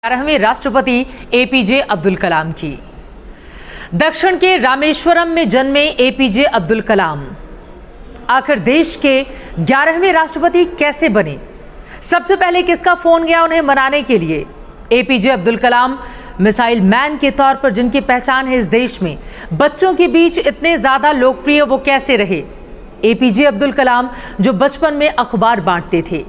11वें राष्ट्रपति एपीजे अब्दुल कलाम की। दक्षिण के रामेश्वरम में जन्मे एपीजे अब्दुल कलाम आखिर देश के 11वें राष्ट्रपति कैसे बने? सबसे पहले किसका फोन गया उन्हें मनाने के लिए? APJ Abdul Kalam missile man के तौर पर जिनकी पहचान है इस देश में, बच्चों के बीच इतने ज्यादा लोकप्रिय वो कैसे रहे? एपीजे अब्दुल कलाम जो बचपन में अखबार बांटते थे,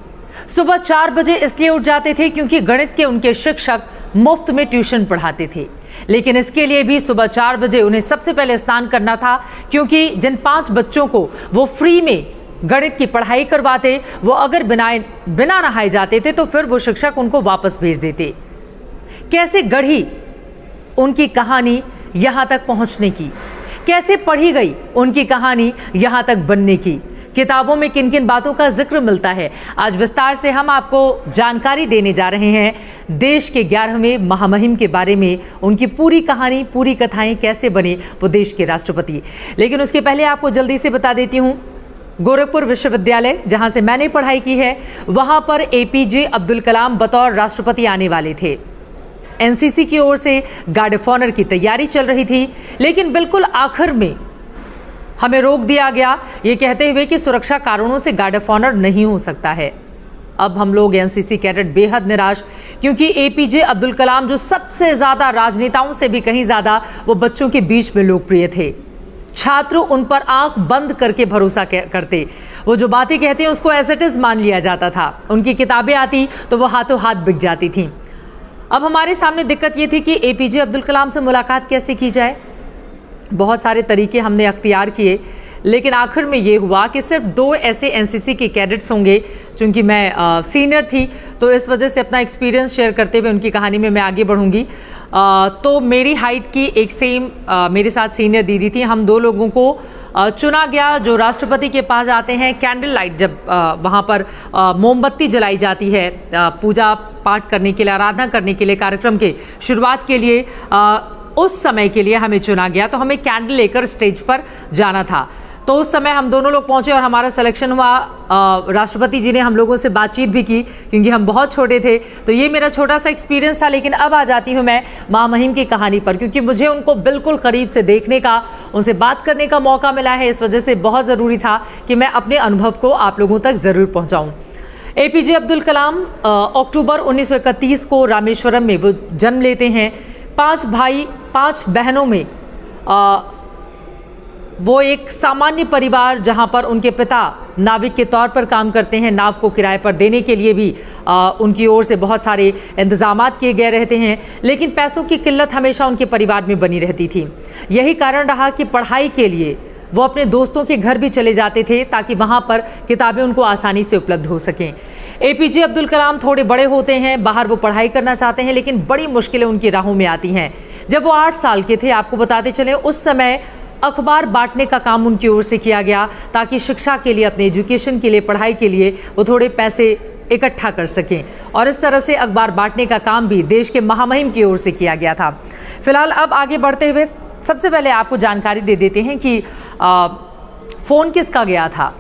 सुबह 4 बजे इसलिए उठ जाते थे क्योंकि गणित के उनके शिक्षक मुफ्त में ट्यूशन पढ़ाते थे। लेकिन इसके लिए भी सुबह 4 बजे उन्हें सबसे पहले स्नान करना था, क्योंकि जिन 5 बच्चों को वो फ्री में गणित की पढ़ाई करवाते, वो अगर बिना नहाए जाते थे तो फिर वो शिक्षक उनको वापस भेज देते। कैसे गढ़ी उनकी कहानी यहां तक पहुंचने की, कैसे पढ़ी गई उनकी कहानी यहां तक बनने की, किताबों में किन किन बातों का जिक्र मिलता है, आज विस्तार से हम आपको जानकारी देने जा रहे हैं। देश के 11वें महामहिम के बारे में, उनकी पूरी कहानी, पूरी कथाएं, कैसे बने वो देश के राष्ट्रपति। लेकिन उसके पहले आपको जल्दी से बता देती हूं, गोरखपुर विश्वविद्यालय जहां से मैंने पढ़ाई की है, वहां पर एपीजे अब्दुल कलाम बतौर राष्ट्रपति आने वाले थे। एनसीसी की ओर से गार्ड ऑफ ऑनर की तैयारी चल रही थी, लेकिन बिल्कुल आखिर में हमें रोक दिया गया ये कहते हुए कि सुरक्षा कारणों से गार्ड ऑफ ऑनर नहीं हो सकता है। अब हम लोग एनसीसी कैडेट बेहद निराश, क्योंकि एपीजे अब्दुल कलाम जो सबसे ज्यादा राजनेताओं से भी कहीं ज्यादा वो बच्चों के बीच में लोकप्रिय थे। छात्र उन पर आंख बंद करके भरोसा करते, वो जो बातें कहते हैं उसको एज इट इज मान लिया जाता था। उनकी किताबें आती तो वो हाथों हाथ बिक जाती थी। अब हमारे सामने दिक्कत ये थी कि एपीजे अब्दुल कलाम से मुलाकात कैसे की जाए। बहुत सारे तरीके हमने अख्तियार किए, लेकिन आखिर में ये हुआ कि सिर्फ 2 ऐसे एनसीसी के कैडेट्स होंगे। चूंकि मैं सीनियर थी तो इस वजह से अपना एक्सपीरियंस शेयर करते हुए उनकी कहानी में मैं आगे बढ़ूंगी। तो मेरी हाइट की एक सेम मेरे साथ सीनियर दीदी थी। हम 2 लोगों को चुना गया जो राष्ट्रपति के पास आते हैं। कैंडल लाइट जब वहाँ पर मोमबत्ती जलाई जाती है पूजा पाठ करने के लिए, आराधना करने के लिए, कार्यक्रम के शुरुआत के लिए, उस समय के लिए हमें चुना गया। तो हमें कैंडल लेकर स्टेज पर जाना था। तो उस समय हम दोनों लोग पहुंचे और हमारा सिलेक्शन हुआ। राष्ट्रपति जी ने हम लोगों से बातचीत भी की, क्योंकि हम बहुत छोटे थे। तो ये मेरा छोटा सा एक्सपीरियंस था। लेकिन अब आ जाती हूँ मैं महामहिम की कहानी पर, क्योंकि मुझे उनको बिल्कुल करीब से देखने का, उनसे बात करने का मौका मिला है। इस वजह से बहुत ज़रूरी था कि मैं अपने अनुभव को आप लोगों तक ज़रूर पहुँचाऊँ। एपीजे अब्दुल कलाम अक्टूबर 1931 को रामेश्वरम में वो जन्म लेते हैं। 5 भाई 5 बहनों में वो एक सामान्य परिवार, जहां पर उनके पिता नाविक के तौर पर काम करते हैं। नाव को किराए पर देने के लिए भी उनकी ओर से बहुत सारे इंतजामात किए गए रहते हैं, लेकिन पैसों की किल्लत हमेशा उनके परिवार में बनी रहती थी। यही कारण रहा कि पढ़ाई के लिए वो अपने दोस्तों के घर भी चले जाते थे, ताकि वहां पर किताबें उनको आसानी से उपलब्ध हो सकें। एपीजे अब्दुल कलाम थोड़े बड़े होते हैं, बाहर वो पढ़ाई करना चाहते हैं, लेकिन बड़ी मुश्किलें उनकी राहों में आती हैं। जब वो 8 साल के थे, आपको बताते चले, उस समय अखबार बांटने का काम उनकी ओर से किया गया, ताकि शिक्षा के लिए, अपने एजुकेशन के लिए, पढ़ाई के लिए वो थोड़े पैसे इकट्ठा कर सकें। और इस तरह से अखबार बांटने का काम भी देश के महामहिम की ओर से किया गया था। फिलहाल अब आगे बढ़ते हुए सबसे पहले आपको जानकारी दे देते हैं कि फ़ोन किसका गया था।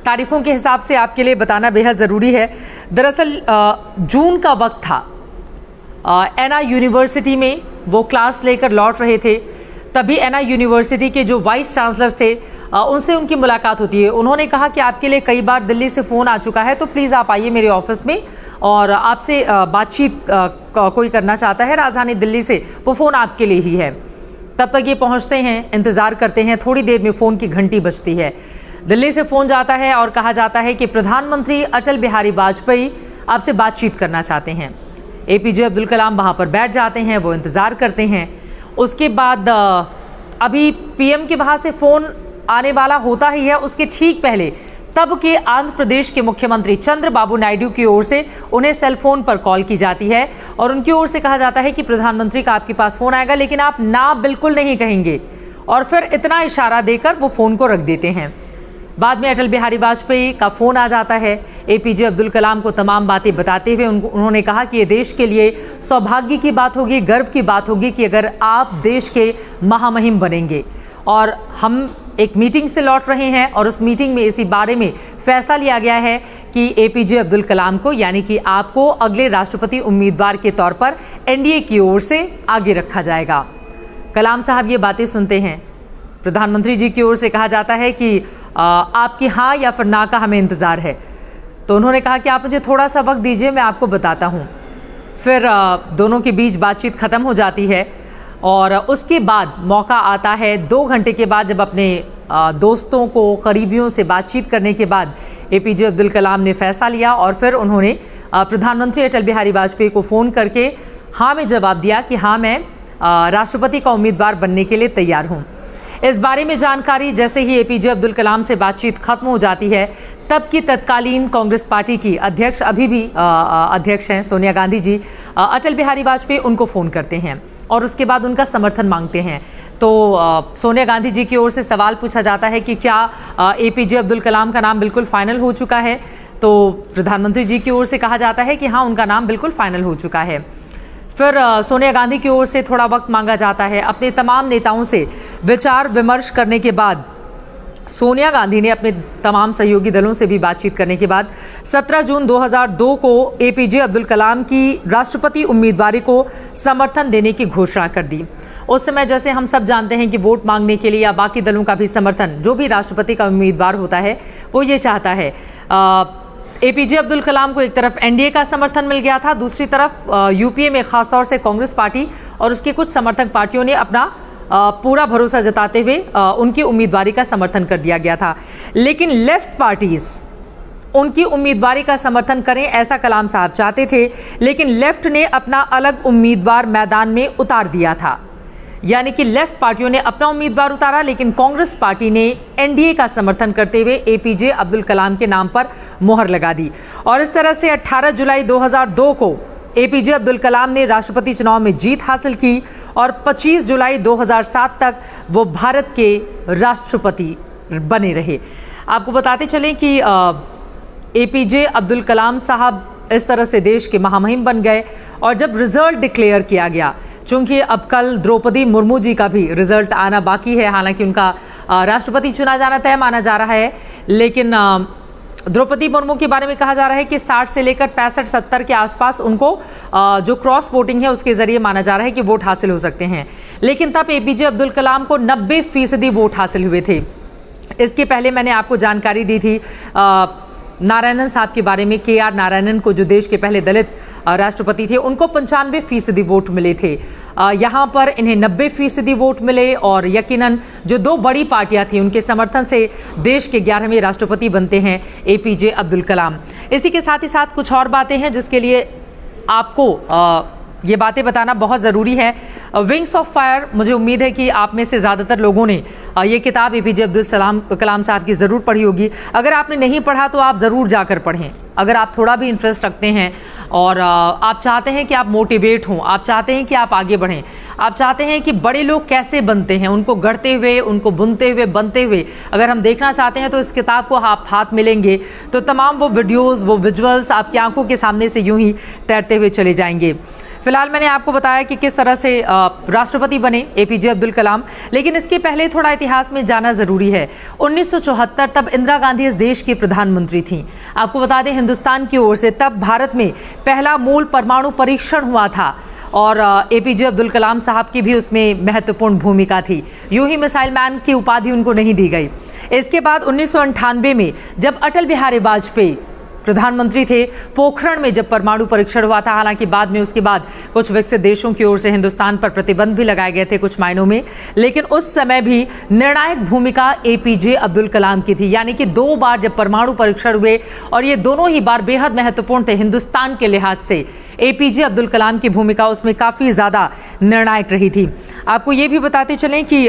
तारीखों के हिसाब से आपके लिए बताना बेहद ज़रूरी है। दरअसल जून का वक्त था। एना यूनिवर्सिटी में वो क्लास लेकर लौट रहे थे, तभी एना यूनिवर्सिटी के जो वाइस चांसलर थे उनसे उनकी मुलाकात होती है। उन्होंने कहा कि आपके लिए कई बार दिल्ली से फ़ोन आ चुका है, तो प्लीज़ आप आइए मेरे ऑफिस में और आपसे बातचीत कोई करना चाहता है राजधानी दिल्ली से, वो फ़ोन आपके लिए ही है। तब तक ये पहुँचते हैं, इंतज़ार करते हैं। थोड़ी देर में फ़ोन की घंटी बजती है। दिल्ली से फ़ोन जाता है और कहा जाता है कि प्रधानमंत्री अटल बिहारी वाजपेयी आपसे बातचीत करना चाहते हैं। एपीजे अब्दुल कलाम वहाँ पर बैठ जाते हैं, वो इंतज़ार करते हैं। उसके बाद अभी पीएम के वहाँ से फ़ोन आने वाला होता ही है, उसके ठीक पहले तब के आंध्र प्रदेश के मुख्यमंत्री चंद्रबाबू नायडू की ओर से उन्हें सेल फोन पर कॉल की जाती है और उनकी ओर से कहा जाता है कि प्रधानमंत्री का आपके पास फ़ोन आएगा, लेकिन आप ना बिल्कुल नहीं कहेंगे। और फिर इतना इशारा देकर वो फ़ोन को रख देते हैं। बाद में अटल बिहारी वाजपेयी का फ़ोन आ जाता है। एपीजे अब्दुल कलाम को तमाम बातें बताते हुए उन्होंने कहा कि ये देश के लिए सौभाग्य की बात होगी, गर्व की बात होगी कि अगर आप देश के महामहिम बनेंगे। और हम एक मीटिंग से लौट रहे हैं और उस मीटिंग में इसी बारे में फैसला लिया गया है कि एपीजे अब्दुल कलाम को यानी कि आपको अगले राष्ट्रपति उम्मीदवार के तौर पर एनडीए की ओर से आगे रखा जाएगा। कलाम साहब ये बातें सुनते हैं, प्रधानमंत्री जी की ओर से कहा जाता है कि आपकी हाँ या फिर ना का हमें इंतज़ार है। तो उन्होंने कहा कि आप मुझे थोड़ा सा वक्त दीजिए, मैं आपको बताता हूँ। फिर दोनों के बीच बातचीत ख़त्म हो जाती है और उसके बाद मौका आता है 2 घंटे के बाद, जब अपने दोस्तों को, करीबियों से बातचीत करने के बाद एपीजे अब्दुल कलाम ने फैसला लिया और फिर उन्होंने प्रधानमंत्री अटल बिहारी वाजपेयी को फ़ोन करके हाँ में जवाब दिया कि हाँ, मैं राष्ट्रपति का उम्मीदवार बनने के लिए तैयार हूँ। इस बारे में जानकारी जैसे ही एपीजे अब्दुल कलाम से बातचीत खत्म हो जाती है, तब की तत्कालीन कांग्रेस पार्टी की अध्यक्ष, अभी भी अध्यक्ष हैं सोनिया गांधी जी, अटल बिहारी वाजपेयी उनको फ़ोन करते हैं और उसके बाद उनका समर्थन मांगते हैं। तो सोनिया गांधी जी की ओर से सवाल पूछा जाता है कि क्या एपीजे अब्दुल कलाम का नाम बिल्कुल फाइनल हो चुका है। तो प्रधानमंत्री जी की ओर से कहा जाता है कि हाँ, उनका नाम बिल्कुल फाइनल हो चुका है। फिर सोनिया गांधी की ओर से थोड़ा वक्त मांगा जाता है। अपने तमाम नेताओं से विचार विमर्श करने के बाद सोनिया गांधी ने अपने तमाम सहयोगी दलों से भी बातचीत करने के बाद 17 जून 2002 को एपीजे अब्दुल कलाम की राष्ट्रपति उम्मीदवारी को समर्थन देने की घोषणा कर दी। उस समय जैसे हम सब जानते हैं कि वोट मांगने के लिए या बाकी दलों का भी समर्थन, जो भी राष्ट्रपति का उम्मीदवार होता है वो ये चाहता है। एपीजे अब्दुल कलाम को एक तरफ एनडीए का समर्थन मिल गया था, दूसरी तरफ यूपीए में खासतौर से कांग्रेस पार्टी और उसके कुछ समर्थक पार्टियों ने अपना पूरा भरोसा जताते हुए उनकी उम्मीदवारी का समर्थन कर दिया गया था। लेकिन लेफ्ट पार्टीज उनकी उम्मीदवारी का समर्थन करें ऐसा कलाम साहब चाहते थे, लेकिन लेफ्ट ने अपना अलग उम्मीदवार मैदान में उतार दिया था। यानी कि लेफ्ट पार्टियों ने अपना उम्मीदवार उतारा, लेकिन कांग्रेस पार्टी ने एनडीए का समर्थन करते हुए एपीजे अब्दुल कलाम के नाम पर मोहर लगा दी। और इस तरह से 18 जुलाई 2002 को एपीजे अब्दुल कलाम ने राष्ट्रपति चुनाव में जीत हासिल की और 25 जुलाई 2007 तक वो भारत के राष्ट्रपति बने रहे। आपको बताते चलें कि एपीजे अब्दुल कलाम साहब इस तरह से देश के महामहिम बन गए। और जब रिजल्ट डिक्लेयर किया गया, चूंकि अब कल द्रौपदी मुर्मू जी का भी रिजल्ट आना बाकी है, हालांकि उनका राष्ट्रपति चुना जाना तय माना जा रहा है, लेकिन द्रौपदी मुर्मू के बारे में कहा जा रहा है कि 60 से लेकर 65-70 के आसपास उनको जो क्रॉस वोटिंग है उसके जरिए माना जा रहा है कि वोट हासिल हो सकते हैं। लेकिन तब एपीजे अब्दुल कलाम को 90% वोट हासिल हुए थे। इसके पहले मैंने आपको जानकारी दी थी नारायणन साहब के बारे में, के आर नारायणन को, जो देश के पहले दलित राष्ट्रपति थे, उनको 95% वोट मिले थे। यहाँ पर इन्हें 90% वोट मिले और यकीनन जो 2 बड़ी पार्टियां थी उनके समर्थन से देश के 11वें राष्ट्रपति बनते हैं एपीजे अब्दुल कलाम। इसी के साथ ही साथ कुछ और बातें हैं जिसके लिए आपको ये बातें बताना बहुत ज़रूरी है। विंग्स ऑफ फायर, मुझे उम्मीद है कि आप में से ज़्यादातर लोगों ने ये किताब एपीजे अब्दुल कलाम साहब की ज़रूर पढ़ी होगी। अगर आपने नहीं पढ़ा तो आप ज़रूर जाकर पढ़ें। अगर आप थोड़ा भी इंटरेस्ट रखते हैं और आप चाहते हैं कि आप मोटिवेट हों, आप चाहते हैं कि आप आगे बढ़ें, आप चाहते हैं कि बड़े लोग कैसे बनते हैं, उनको गढ़ते हुए, उनको बुनते हुए, बनते हुए अगर हम देखना चाहते हैं, तो इस किताब को आप हाथ मिलेंगे तो तमाम वो वीडियोज़, वो विजुअल्स आपकी आंखों के सामने से यूं ही तैरते हुए चले जाएंगे। फिलहाल मैंने आपको बताया कि किस तरह से राष्ट्रपति बने एपीजे अब्दुल कलाम, लेकिन इसके पहले थोड़ा इतिहास में जाना जरूरी है। 1974 तब इंदिरा गांधी इस देश की प्रधानमंत्री थीं। आपको बता दें, हिंदुस्तान की ओर से तब भारत में पहला मूल परमाणु परीक्षण हुआ था और एपीजे अब्दुल कलाम साहब की भी उसमें महत्वपूर्ण भूमिका थी। यूं ही मिसाइल मैन की उपाधि उनको नहीं दी गई। इसके बाद 1998 में जब अटल बिहारी वाजपेयी प्रधानमंत्री थे, पोखरण में जब परमाणु परीक्षण हुआ था, हालांकि बाद में उसके बाद कुछ विकसित देशों की ओर से हिंदुस्तान पर प्रतिबंध भी लगाए गए थे कुछ मायनों में, लेकिन उस समय भी निर्णायक भूमिका एपीजे अब्दुल कलाम की थी। यानी कि 2 बार जब परमाणु परीक्षण हुए और ये दोनों ही बार बेहद महत्वपूर्ण थे हिंदुस्तान के लिहाज से, एपीजे अब्दुल कलाम की भूमिका उसमें काफी ज्यादा निर्णायक रही थी। आपको ये भी बताते चलें कि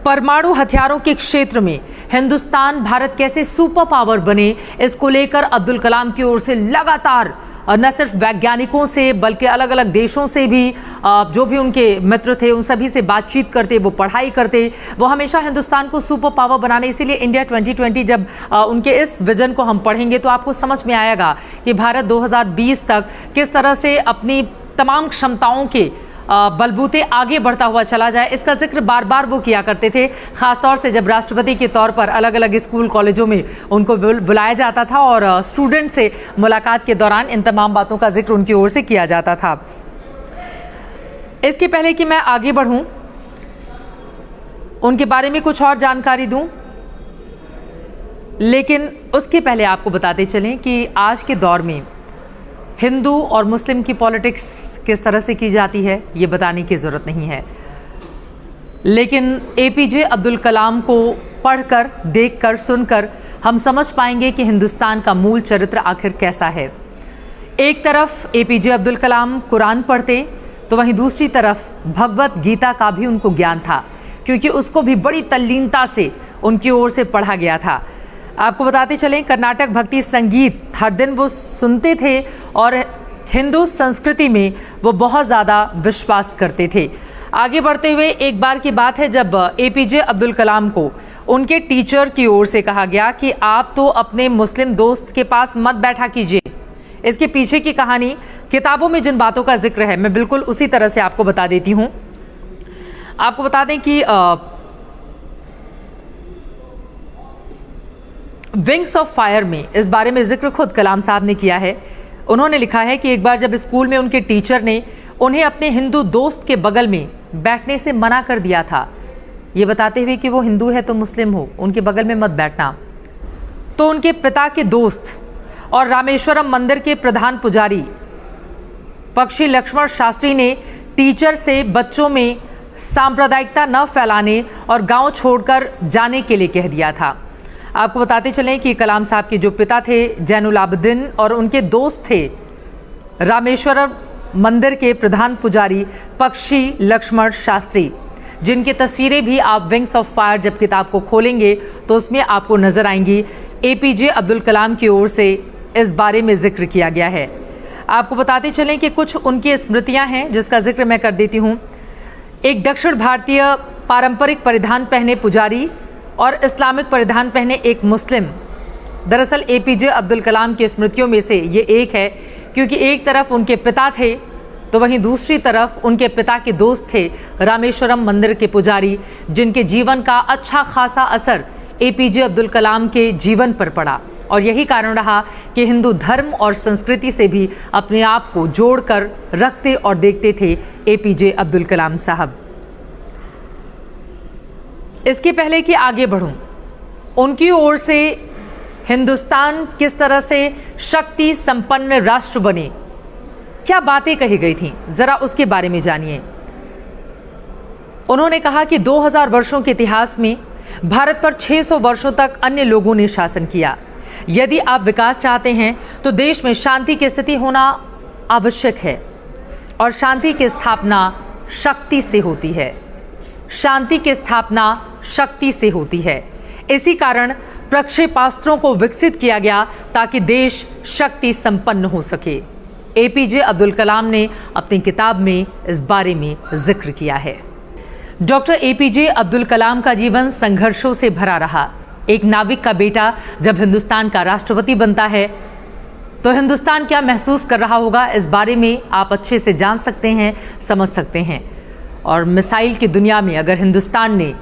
परमाणु हथियारों के क्षेत्र में हिंदुस्तान, भारत कैसे सुपर पावर बने, इसको लेकर अब्दुल कलाम की ओर से लगातार न सिर्फ वैज्ञानिकों से बल्कि अलग अलग देशों से भी जो भी उनके मित्र थे उन सभी से बातचीत करते, वो पढ़ाई करते, वो हमेशा हिंदुस्तान को सुपर पावर बनाने। इसीलिए इंडिया 2020 जब उनके इस विजन को हम पढ़ेंगे तो आपको समझ में आएगा कि भारत 2020 तक किस तरह से अपनी तमाम क्षमताओं के बलबूते आगे बढ़ता हुआ चला जाए, इसका जिक्र बार बार वो किया करते थे। खासतौर से जब राष्ट्रपति के तौर पर अलग अलग स्कूल कॉलेजों में उनको बुलाया जाता था और स्टूडेंट से मुलाकात के दौरान इन तमाम बातों का जिक्र उनकी ओर से किया जाता था। इसके पहले कि मैं आगे बढ़ूं, उनके बारे में कुछ और जानकारी दूं, लेकिन उसके पहले आपको बताते चलें कि आज के दौर में हिंदू और मुस्लिम की पॉलिटिक्स किस तरह से की जाती है ये बताने की ज़रूरत नहीं है, लेकिन एपीजे अब्दुल कलाम को पढ़कर, देखकर, सुनकर हम समझ पाएंगे कि हिंदुस्तान का मूल चरित्र आखिर कैसा है। एक तरफ एपीजे अब्दुल कलाम कुरान पढ़ते तो वहीं दूसरी तरफ भगवत गीता का भी उनको ज्ञान था, क्योंकि उसको भी बड़ी तल्लीनता से उनकी ओर से पढ़ा गया था। आपको बताते चलें, कर्नाटक भक्ति संगीत हर दिन वो सुनते थे और हिंदू संस्कृति में वो बहुत ज़्यादा विश्वास करते थे। आगे बढ़ते हुए एक बार की बात है जब एपीजे अब्दुल कलाम को उनके टीचर की ओर से कहा गया कि आप तो अपने मुस्लिम दोस्त के पास मत बैठा कीजिए। इसके पीछे की कहानी, किताबों में जिन बातों का जिक्र है, मैं बिल्कुल उसी तरह से आपको बता देती हूँ। आपको बता दें कि विंग्स ऑफ फायर में इस बारे में जिक्र खुद कलाम साहब ने किया है। उन्होंने लिखा है कि एक बार जब स्कूल में उनके टीचर ने उन्हें अपने हिंदू दोस्त के बगल में बैठने से मना कर दिया था, ये बताते हुए कि वो हिंदू है तो मुस्लिम हो, उनके बगल में मत बैठना, तो उनके पिता के दोस्त और रामेश्वरम मंदिर के प्रधान पुजारी पक्षी लक्ष्मण शास्त्री ने टीचर से बच्चों में सांप्रदायिकता न फैलाने और गांव छोड़कर जाने के लिए कह दिया था। आपको बताते चलें कि कलाम साहब के जो पिता थे जैनुल आबदीन और उनके दोस्त थे रामेश्वरम मंदिर के प्रधान पुजारी पक्षी लक्ष्मण शास्त्री, जिनकी तस्वीरें भी आप विंग्स ऑफ फायर जब किताब को खोलेंगे तो उसमें आपको नजर आएंगी। एपीजे अब्दुल कलाम की ओर से इस बारे में जिक्र किया गया है। आपको बताते चलें कि कुछ उनकी स्मृतियां हैं जिसका जिक्र मैं कर देती हूं। एक दक्षिण भारतीय पारंपरिक परिधान पहने पुजारी और इस्लामिक परिधान पहने एक मुस्लिम, दरअसल एपीजे अब्दुल कलाम की स्मृतियों में से ये एक है, क्योंकि एक तरफ उनके पिता थे तो वहीं दूसरी तरफ उनके पिता के दोस्त थे रामेश्वरम मंदिर के पुजारी, जिनके जीवन का अच्छा खासा असर एपीजे अब्दुल कलाम के जीवन पर पड़ा और यही कारण रहा कि हिंदू धर्म और संस्कृति से भी अपने आप को जोड़कर रखते और देखते थे एपीजे अब्दुल कलाम साहब। इसके पहले कि आगे बढ़ूं, उनकी ओर से हिंदुस्तान किस तरह से शक्ति संपन्न राष्ट्र बने, क्या बातें कही गई थी, जरा उसके बारे में जानिए। उन्होंने कहा कि 2000 वर्षों के इतिहास में भारत पर 600 वर्षों तक अन्य लोगों ने शासन किया। यदि आप विकास चाहते हैं तो देश में शांति की स्थिति होना आवश्यक है और शांति की स्थापना शक्ति से होती है। शांति की स्थापना शक्ति से होती है। इसी कारण प्रक्षेपास्त्रों को विकसित किया गया ताकि देश शक्ति संपन्न हो सके। एपीजे अब्दुल कलाम ने अपनी किताब में इस बारे में जिक्र किया है। डॉक्टर एपीजे अब्दुल कलाम का जीवन संघर्षों से भरा रहा। एक नाविक का बेटा जब हिंदुस्तान का राष्ट्रपति बनता है तो हिंदुस्तान क्या महसूस कर रहा होगा, इस बारे में आप अच्छे से जान सकते हैं, समझ सकते हैं। और मिसाइल की दुनिया में अगर हिंदुस्तान ने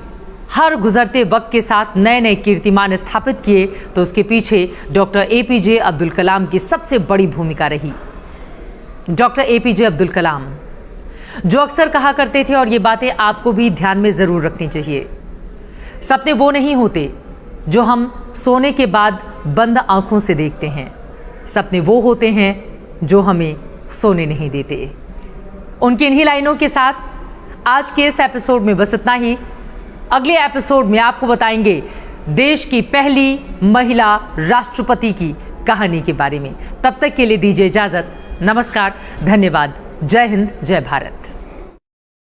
हर गुजरते वक्त के साथ नए नए कीर्तिमान स्थापित किए तो उसके पीछे डॉक्टर एपीजे अब्दुल कलाम की सबसे बड़ी भूमिका रही। डॉक्टर एपीजे अब्दुल कलाम जो अक्सर कहा करते थे, और ये बातें आपको भी ध्यान में ज़रूर रखनी चाहिए, सपने वो नहीं होते जो हम सोने के बाद बंद आंखों से देखते हैं, सपने वो होते हैं जो हमें सोने नहीं देते। उनकी इन्हीं लाइनों के साथ आज के इस एपिसोड में बस इतना ही। अगले एपिसोड में आपको बताएंगे देश की पहली महिला राष्ट्रपति की कहानी के बारे में। तब तक के लिए दीजिए इजाजत। नमस्कार, धन्यवाद, जय हिंद, जय भारत।